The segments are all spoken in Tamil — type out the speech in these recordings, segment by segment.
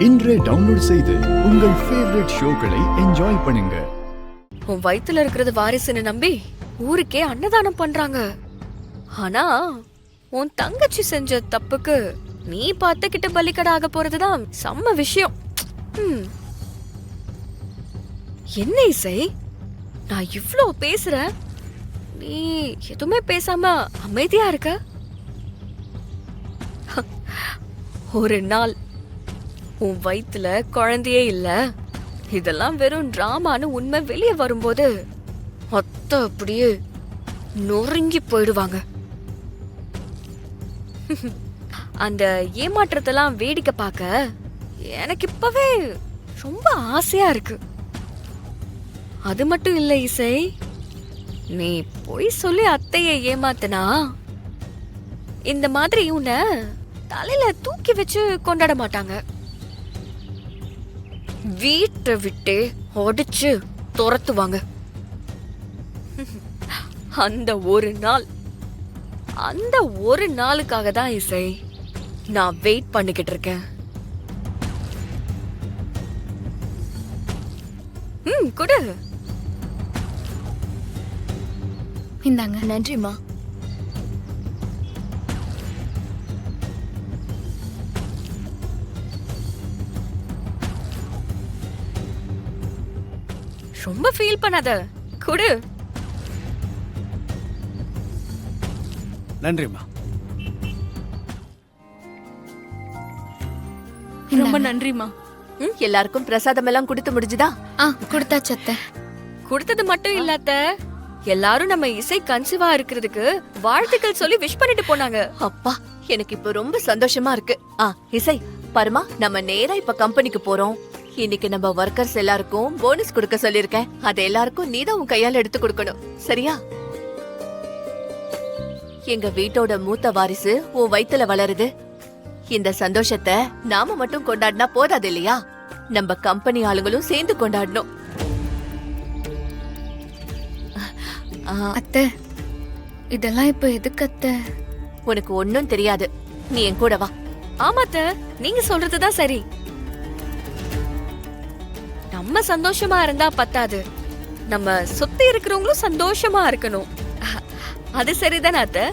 இன்றே டவுன்லோட் செய்து உங்கள் ஃபேவரட் ஷோக்களை என்ஜாய் பண்ணுங்க. உன் வயித்துல இருக்கிறது வாரிசுன்னு நம்பி ஊருக்கே அன்னதானம் பண்றாங்க. ஆனா உன் தங்கச்சி செஞ்ச தப்புக்கு நீ பார்த்துக்கிட்ட பலிக்கடை ஆக போறதுதான் செம்ம விஷயம். என்ன இசை, நான் இவ்ளோ பேசுறேன், நீ எதுவுமே பேசாம அமைதியா இருக்க. ஒரு நாள் உன் வயித்துல குழந்தையே இல்ல, இதெல்லாம் வெறும் டிராமான்னு உண்மை வெளியே வரும்போது அத்தை அப்படியே நொறுங்கி போயிடுவாங்க. அந்த ஏமாற்றத்தெல்லாம் வேடிக்கை பார்க்க எனக்கு இப்பவே ரொம்ப ஆசையா இருக்கு. அது மட்டும் இல்ல இசை, நீ போய் சொல்லி அத்தைய ஏமாத்தனா இந்த மாதிரி உன்னை தலையில தூக்கி வச்சு கொண்டாட மாட்டாங்க. வீட்டை விட்டு ஒடிச்சு துரத்துவாங்க. அந்த ஒரு நாளுக்காக தான் இசை நான் வெயிட் பண்ணிக்கிட்டு இருக்கேன். குடு. இந்தாங்க. நன்றிமா. ரொம்ப ஃபீல் பண்ணாத, குடு. நன்றிம்மா. ரொம்ப நன்றிமா. எல்லாருக்கும் பிரசாதம் எல்லாம் கொடுத்து முடிஞ்சுதா? கொடுத்தாச்சு அத்தை. கொடுத்தது மட்டும் இல்லாத, எல்லாரும் நம்ம இசை கன்சீவா இருக்கிறதுக்கு வாழ்த்துக்கள் சொல்லி விஷ் பண்ணிட்டு போனாங்க. அப்பா, எனக்கு இப்ப ரொம்ப சந்தோஷமா இருக்கு. இசை பருமா, நம்ம நேரா இப்ப கம்பெனிக்கு போறோம். இன்னைக்கு நம்ம ஒர்க்கர்ஸ் எல்லாருக்கும் போனஸ் கொடுக்க சொல்லிருக்கேன். அது எல்லாருக்கும் நீதான் உன் கையால எடுத்து கொடுக்கணும், சரியா? எங்க வீட்டோட மூத்த வாரிசு உன் வயித்துல வளருது. இந்த சந்தோஷத்தை நாம மட்டும் கொண்டாடினா போதாது இல்லையா? நம்ம கம்பெனி ஆளுங்களும் சேர்ந்து கொண்டாடணும். அத்தை, இதெல்லாம் இப்ப எதுக்கு அத்தை? உனக்கு ஒன்னும் தெரியாது, நீ என் கூட வா. ஆமாத்த, நீங்க சொல்றதுதான் சரி. நம்ம சந்தோஷமா இருந்தா பத்தாது, நம்ம சுத்தி இருக்கிறவங்களும் சந்தோஷமா இருக்கணும். அது சரிதானே அத்தை?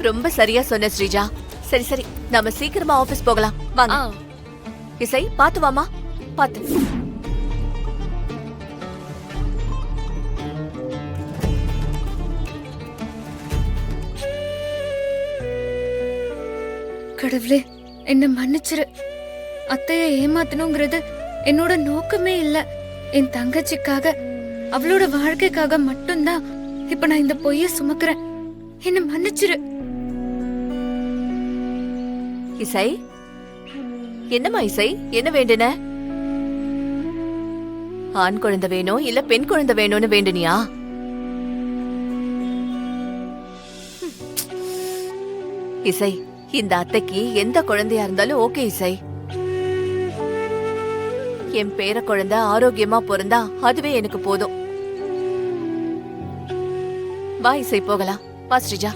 ரொம்ப சரியா சொன்ன ஸ்ரீஜா. சரி சரி, நாம சீக்கிரமா ஆபீஸ் போகலாம் வாங்க. இசை, பாத்து வாமா, பாத்து. கடவுளே, என்ன மன்னிச்சிரு. அத்தைய ஏமாத்தணுங்கிறது என்னோட நோக்கமே இல்ல. என் தங்கச்சிக்காக, அவளோட வாழ்க்கைக்காக மட்டும்தான் இப்ப நான் இந்த பொய்ய சுமக்கிறேன். என்ன மன்னிச்சிரு. இசை, என்னம்மா இசை, என்ன வேண்டுன? ஆண் குழந்தை வேணும் இல்ல பெண் குழந்தை வேணும்னு வேண்டுனியா? இசை, இந்த அத்தைக்கு எந்த குழந்தையா இருந்தாலும் ஓகே இசை. என் பேர குழந்தை ஆரோக்கியமா பிறந்தா அதுவே எனக்கு போதும். வா இசை, போகலாம். வா ஸ்ரீஜா.